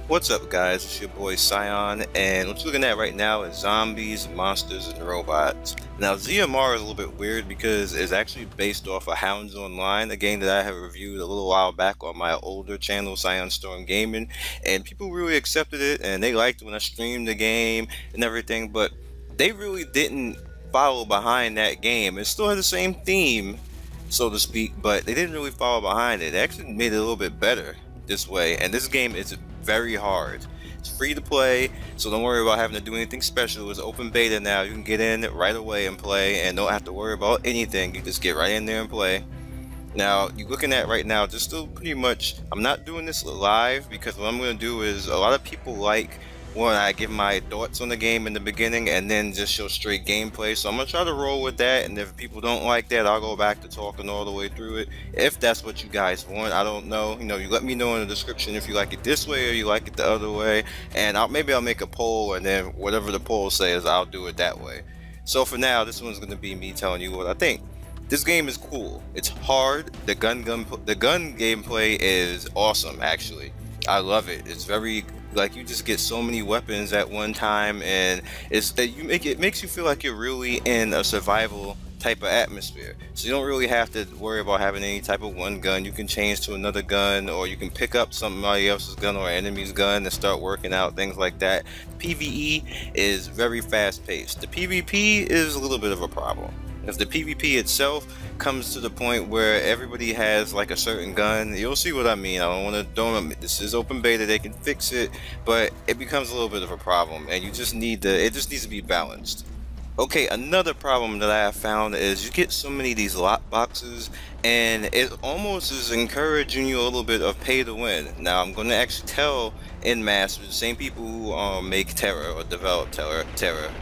What's up, guys? It's your boy Scion, and what you're looking at right now is zombies, monsters, and robots. Now, ZMR is a little bit weird because it's actually based off of Hounds Online, a game that I have reviewed a little while back on my older channel, Scion Storm Gaming, and people really accepted it, and they liked when I streamed the game and everything, but they really didn't follow behind that game. It still had the same theme, so to speak, but they didn't really follow behind it. They actually made it a little bit better this way, and this game is very hard. It's free to play, so don't worry about having to do anything special. It's open beta now. You can get in right away and play and don't have to worry about anything. You just get right in there and play. Now, you're looking at right now, just still pretty much, I'm not doing this live because what I'm going to do is, a lot of people like when I give my thoughts on the game in the beginning and then just show straight gameplay. So I'm going to try to roll with that, and if people don't like that, I'll go back to talking all the way through it. If that's what you guys want, I don't know. You know, you let me know in the description if you like it this way or you like it the other way, and maybe I'll make a poll, and then whatever the poll says, I'll do it that way. So for now, this one's going to be me telling you what I think. This game is cool. It's hard. The gun gameplay is awesome, actually. I love it. It's very, like, you just get so many weapons at one time, and it makes you feel like you're really in a survival type of atmosphere. So you don't really have to worry about having any type of one gun. You can change to another gun, or you can pick up somebody else's gun or an enemy's gun and start working out, things like that. PvE is very fast paced. The PvP is a little bit of a problem. If the PvP itself comes to the point where everybody has like a certain gun, you'll see what I mean. I this is open beta, they can fix it, but it becomes a little bit of a problem, and it just needs to be balanced. Okay, another problem that I have found is you get so many of these lot boxes, and it almost is encouraging you a little bit of pay to win. Now, I'm going to actually tell en masse, the same people who make Terra or develop Terra,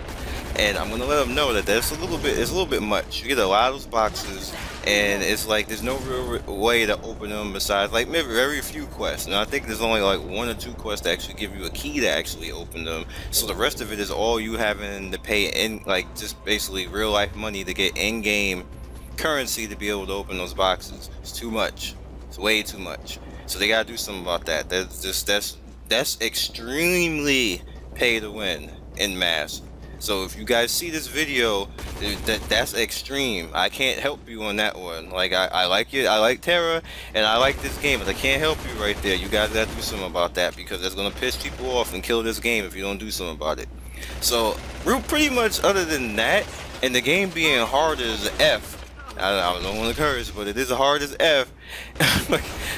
and I'm gonna let them know that it's a little bit much. You get a lot of those boxes, and it's like there's no real way to open them besides like maybe very few quests. And I think there's only like 1 or 2 quests that actually give you a key to actually open them. So the rest of it is all you having to pay in, like, just basically real life money to get in-game currency to be able to open those boxes. It's too much. It's way too much. So they gotta do something about that. That's extremely pay to win en masse. So if you guys see this video, that's extreme. I can't help you on that one. Like, I like it, I like Terra, and I like this game, but I can't help you right there. You guys gotta do something about that, because that's gonna piss people off and kill this game if you don't do something about it. So, pretty much other than that, and the game being hard as F, I don't want to curse, but it is hard as F.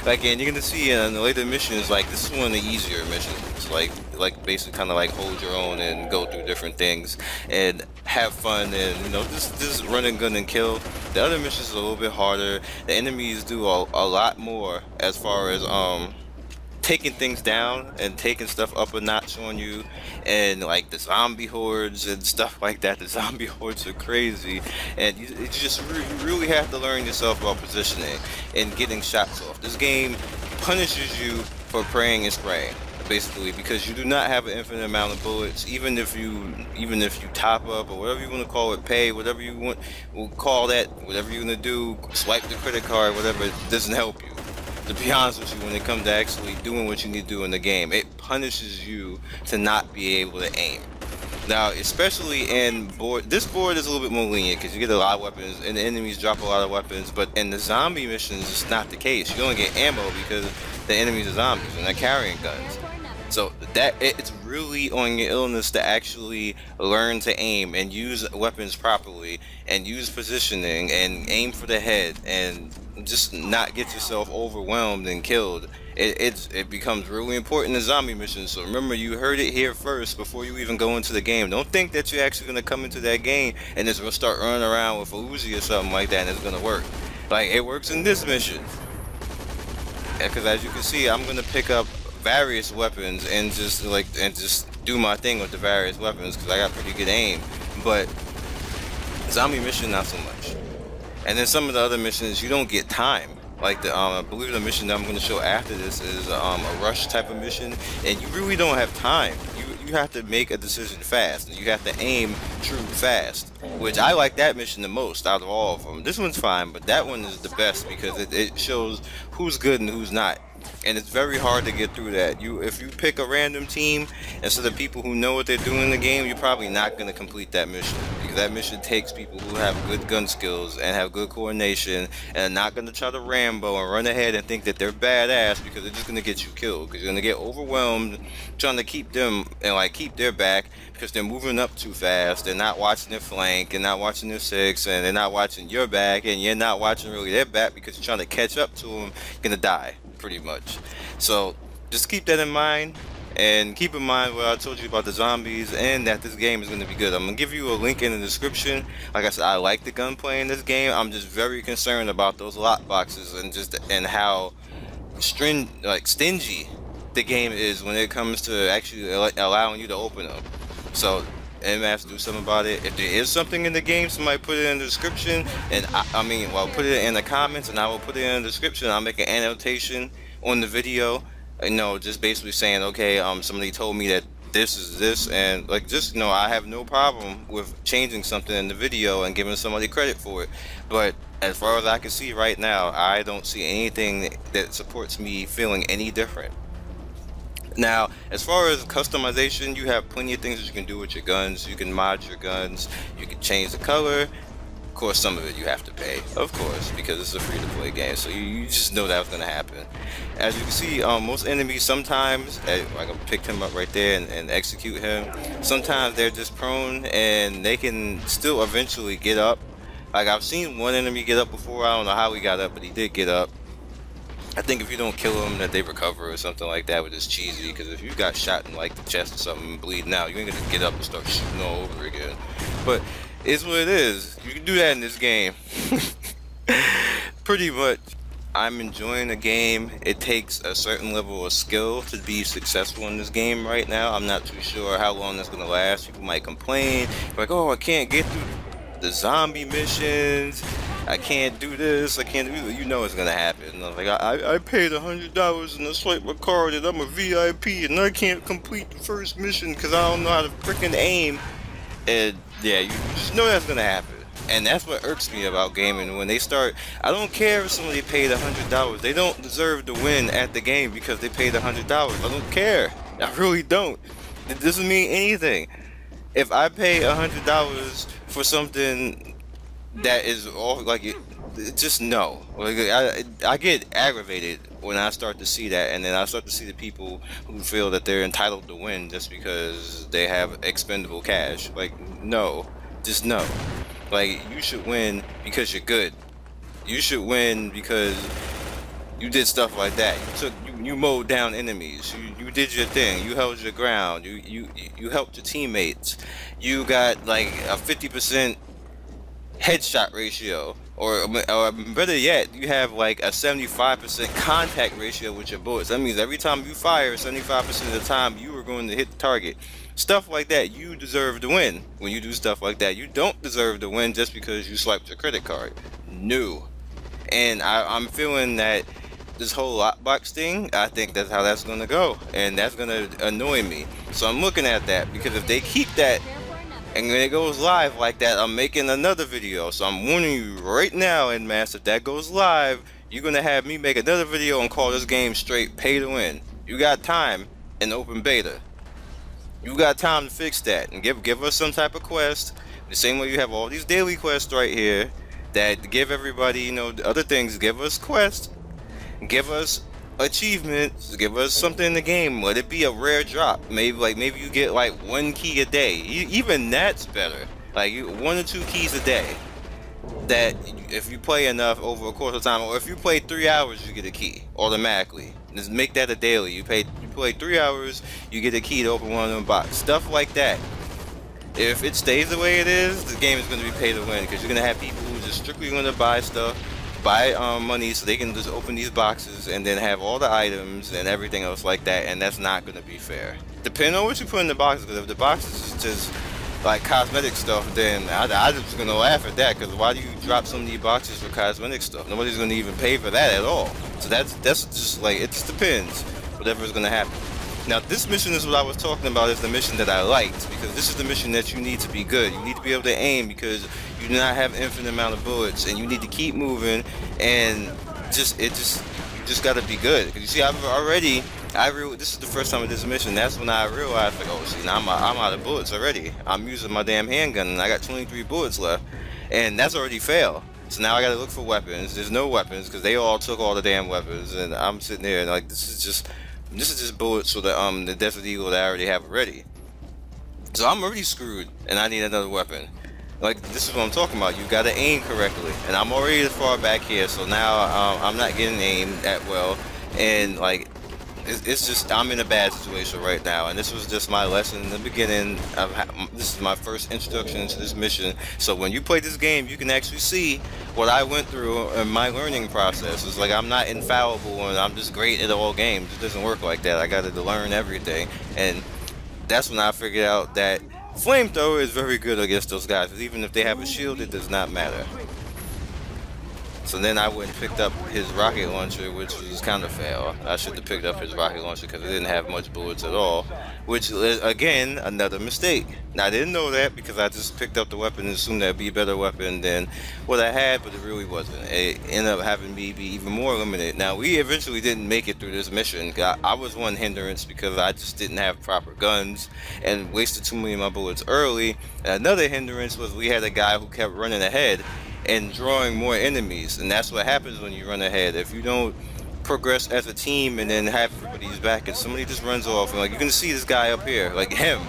and you're gonna see in the later missions, like, this is one of the easier missions. It's like basically kind of like hold your own and go through different things and have fun, and you know, just run and gun and kill. The other missions are a little bit harder. The enemies do a lot more as far as taking things down and taking stuff up a notch on you, and like the zombie hordes and stuff like that. The zombie hordes are crazy, and you really have to learn yourself about positioning and getting shots off. This game punishes you for praying and spraying, basically, because you do not have an infinite amount of bullets. Even if you top up, or whatever you want to call it, pay, whatever you want, we'll call that, whatever you're gonna do, swipe the credit card, whatever, it doesn't help you. To be honest with you, when it comes to actually doing what you need to do in the game, it punishes you to not be able to aim. Now, especially in this board is a little bit more lenient because you get a lot of weapons and the enemies drop a lot of weapons, but in the zombie missions, it's not the case. You don't get ammo because the enemies are zombies and they're carrying guns. So it's really on your illness to actually learn to aim and use weapons properly and use positioning and aim for the head and just not get yourself overwhelmed and killed. It becomes really important in zombie missions. So remember, you heard it here first before you even go into the game. Don't think that you're actually gonna come into that game and just start running around with a Uzi or something like that and it's gonna work. Like, it works in this mission. Because as you can see, I'm gonna pick up various weapons and just do my thing with the various weapons because I got pretty good aim. But zombie mission, not so much. And then some of the other missions, you don't get time. Like I believe the mission that I'm going to show after this is a rush type of mission, and you really don't have time. You have to make a decision fast, and you have to aim true fast, which I like that mission the most out of all of them. This one's fine, but that one is the best because it shows who's good and who's not. and it's very hard to get through that. If you pick a random team instead of people who know what they're doing in the game, you're probably not going to complete that mission, because that mission takes people who have good gun skills and have good coordination and are not going to try to Rambo and run ahead and think that they're badass, because they're just going to get you killed, because you're going to get overwhelmed trying to keep them and like keep their back, because they're moving up too fast. They're not watching their flank and not watching their six, and they're not watching your back, and you're not watching really their back because you're trying to catch up to them. You're going to die pretty much. So just keep that in mind, and keep in mind what I told you about the zombies, and that this game is going to be good. I'm going to give you a link in the description. Like I said, I like the gunplay in this game. I'm just very concerned about those lock boxes and how stingy the game is when it comes to actually allowing you to open them. So MF, do something about it. If there is something in the game, somebody put it in the description, and put it in the comments, and I will put it in the description. I'll make an annotation on the video, just basically saying, okay, somebody told me that this is this, and like, just I have no problem with changing something in the video and giving somebody credit for it. But as far as I can see right now, I don't see anything that supports me feeling any different. Now, as far as customization, you have plenty of things that you can do with your guns. You can mod your guns, you can change the color. Of course, some of it you have to pay, of course, because it's a free-to-play game, so you just know that's going to happen. As you can see, most enemies sometimes, I can pick him up right there and execute him. Sometimes they're just prone, and they can still eventually get up. Like, I've seen one enemy get up before. I don't know how he got up, but he did get up. I think if you don't kill them, that they recover or something like that, which is cheesy, because if you got shot in like the chest or something and bleeding out, you ain't gonna get up and start shooting all over again. But it's what it is. You can do that in this game. Pretty much. I'm enjoying the game. It takes a certain level of skill to be successful in this game right now. I'm not too sure how long that's gonna last. People might complain, like, oh, I can't get through the zombie missions, I can't do this, I can't do that. You know it's gonna happen. Like, I paid $100 and I swipe my card and I'm a VIP and I can't complete the first mission because I don't know how to freaking aim. And yeah, you just know that's gonna happen. And that's what irks me about gaming. When they start, I don't care if somebody paid $100. They don't deserve to win at the game because they paid $100. I don't care. I really don't. It doesn't mean anything. If I pay $100 for something that is all like it just no. Like, I get aggravated when I start to see that, and then I start to see the people who feel that they're entitled to win just because they have expendable cash. Like, no, just no. Like, you should win because you're good. You should win because you did stuff like that. You mowed down enemies. You did your thing. You held your ground. You helped your teammates. You got like a 50% headshot ratio, or better yet, you have like a 75% contact ratio with your bullets. That means every time you fire, 75% of the time you are going to hit the target. Stuff like that, you deserve to win. When you do stuff like that, you don't deserve to win just because you swiped your credit card. No. And I'm feeling that this whole lockbox thing, I think that's how that's gonna go, and that's gonna annoy me. So I'm looking at that, because if they keep that and when it goes live like that, I'm making another video. So I'm warning you right now, NMAS, if that goes live, you're gonna have me make another video and call this game straight pay to win. You got time in open beta. You got time to fix that and give us some type of quest. The same way you have all these daily quests right here that give everybody, other things. Give us quests, give us achievements, give us something in the game. Let it be a rare drop. Maybe you get like 1 key a day. Even that's better. Like 1 or 2 keys a day. That if you play enough over a course of time, or if you play 3 hours, you get a key automatically. Just make that a daily. You play 3 hours, you get a key to open one of them boxes. Stuff like that. If it stays the way it is, the game is going to be pay to win, because you're going to have people who are just strictly going to buy stuff, buy money so they can just open these boxes and then have all the items and everything else like that, and that's not going to be fair. Depending on what you put in the boxes, because if the boxes is just like cosmetic stuff, then I'm just going to laugh at that, because why do you drop so many boxes for cosmetic stuff? Nobody's going to even pay for that at all. So that's just like, it just depends, whatever is going to happen. Now this mission is what I was talking about, is the mission that I liked, because this is the mission that you need to be good. You need to be able to aim, because you do not have infinite amount of bullets, and you need to keep moving, and you just gotta be good. Because you see, this is the first time I did this mission. That's when I realized, like, oh, see, now I'm out of bullets already. I'm using my damn handgun, and I got 23 bullets left, and that's already failed. So now I gotta look for weapons. There's no weapons because they all took all the damn weapons, and I'm sitting there and like, this is just bullets for the Desert Eagle that I already have already. So I'm already screwed, and I need another weapon. Like, this is what I'm talking about. You gotta aim correctly, and I'm already as far back here, so now I'm not getting aimed that well, and like, it's just, I'm in a bad situation right now, and this was just my lesson in the beginning. This is my first introduction to this mission, so when you play this game, you can actually see what I went through in my learning process. It's like, I'm not infallible and I'm just great at all games. It doesn't work like that. I got to learn everything, and that's when I figured out that flamethrower is very good against those guys. Even if they have a shield, it does not matter. So then I went and picked up his rocket launcher, which was kind of fail. I should have picked up his rocket launcher because it didn't have much bullets at all, which is, again, another mistake. Now, I didn't know that because I just picked up the weapon and assumed that'd be a better weapon than what I had, but it really wasn't. It ended up having me be even more limited. Now, we eventually didn't make it through this mission. I was one hindrance because I just didn't have proper guns and wasted too many of my bullets early. And another hindrance was we had a guy who kept running ahead and drawing more enemies, and that's what happens when you run ahead. If you don't progress as a team and then have everybody's back and somebody just runs off, and like, you can see this guy up here, like him,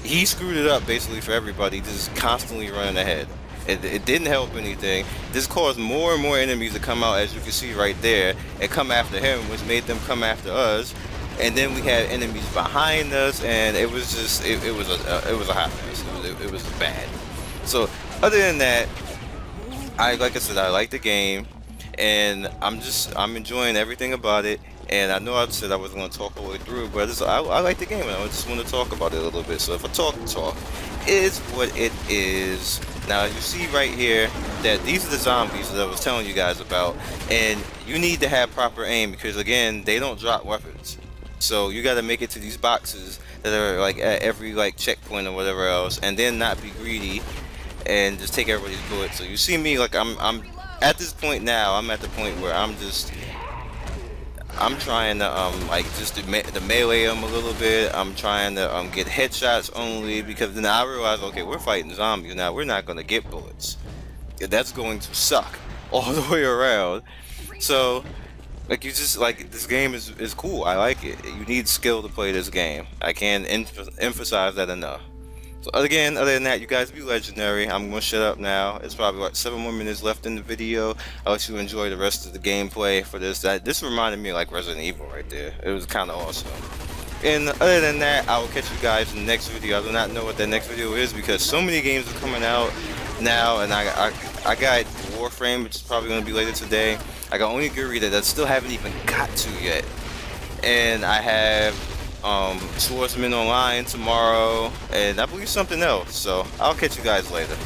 he screwed it up basically for everybody, just constantly running ahead. It didn't help anything. This caused more and more enemies to come out, as you can see right there, and come after him, which made them come after us. And then we had enemies behind us, and it was just, it was a hot mess. It was bad. So other than that, like I said, I like the game, and I'm enjoying everything about it. And I know I said I wasn't going to talk all the way through, but I like the game, and I just want to talk about it a little bit. So if I talk, it's what it is. Now you see right here that these are the zombies that I was telling you guys about, and you need to have proper aim because, again, they don't drop weapons. So you got to make it to these boxes that are like at every like checkpoint or whatever else, and then not be greedy and just take everybody's bullets. So you see me, like, I'm at this point now, I'm at the point where I'm trying to like just to melee them a little bit. I'm trying to get headshots only, because then I realize, okay, we're fighting zombies now, we're not going to get bullets. That's going to suck all the way around. So like, you just, like, this game is cool. I like it. You need skill to play this game. I can't emphasize that enough. So again, other than that, you guys be legendary. I'm gonna shut up now. It's probably like 7 more minutes left in the video. I'll let you enjoy the rest of the gameplay for this. This reminded me of like Resident Evil right there. It was kind of awesome. And other than that, I will catch you guys in the next video. I do not know what that next video is because so many games are coming out now, and I got Warframe, which is probably gonna be later today. I got Onigiri that I still haven't even got to yet, and I have Swordsman Online tomorrow, and I believe something else. So I'll catch you guys later.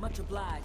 Much obliged.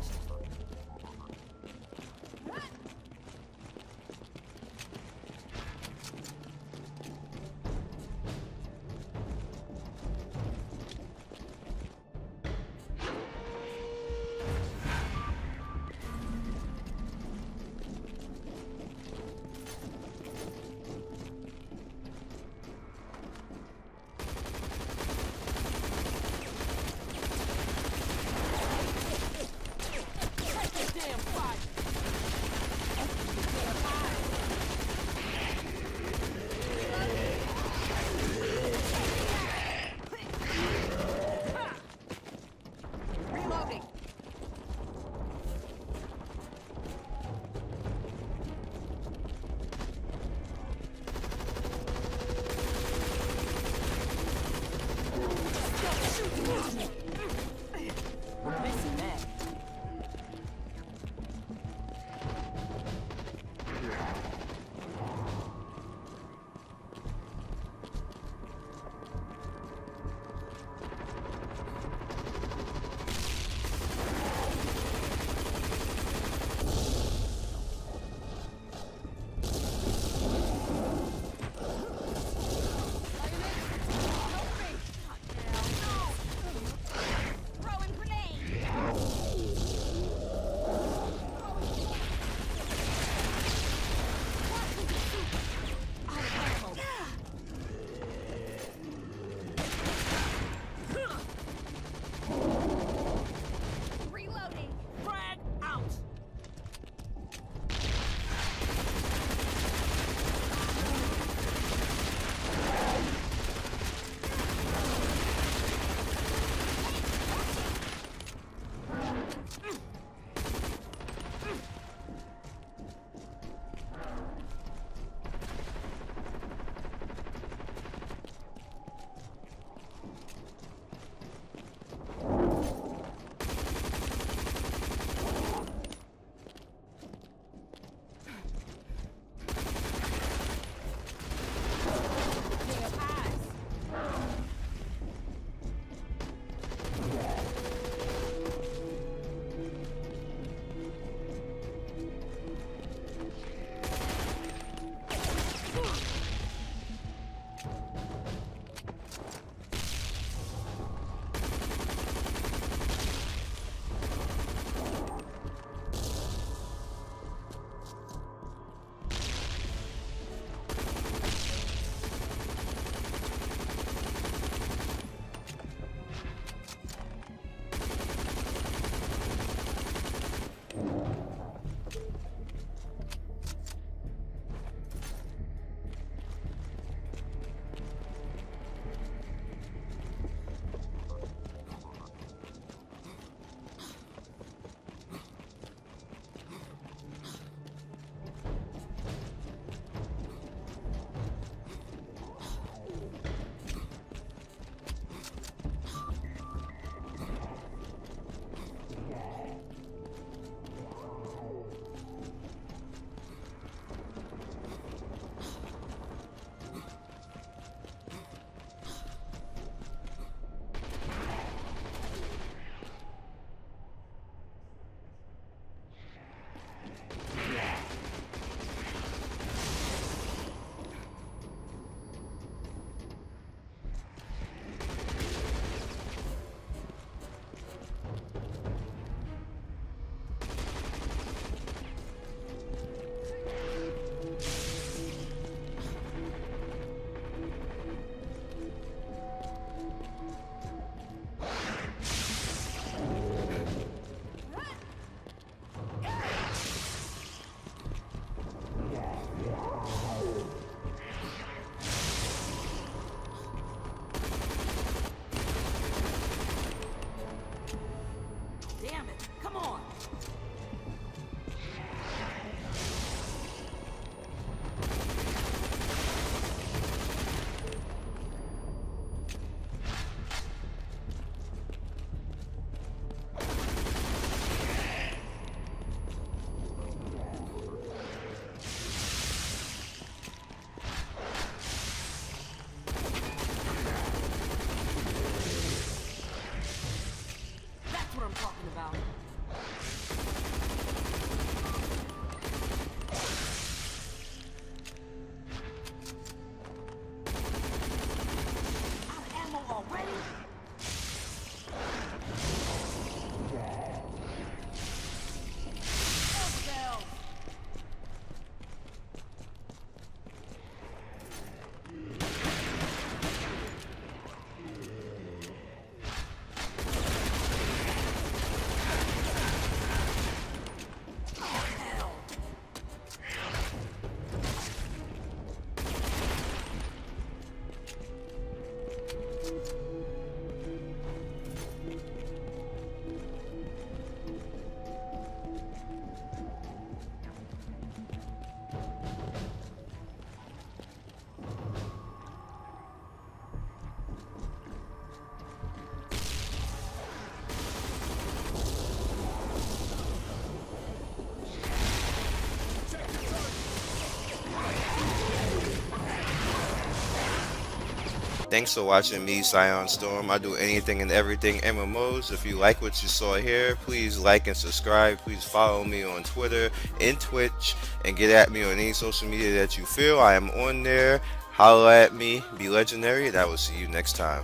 Thanks for watching me, Scion Storm. I do anything and everything MMOs. If you like what you saw here, please like and subscribe. Please follow me on Twitter and Twitch, and get at me on any social media that you feel. I am on there. Holla at me, be legendary, and I will see you next time.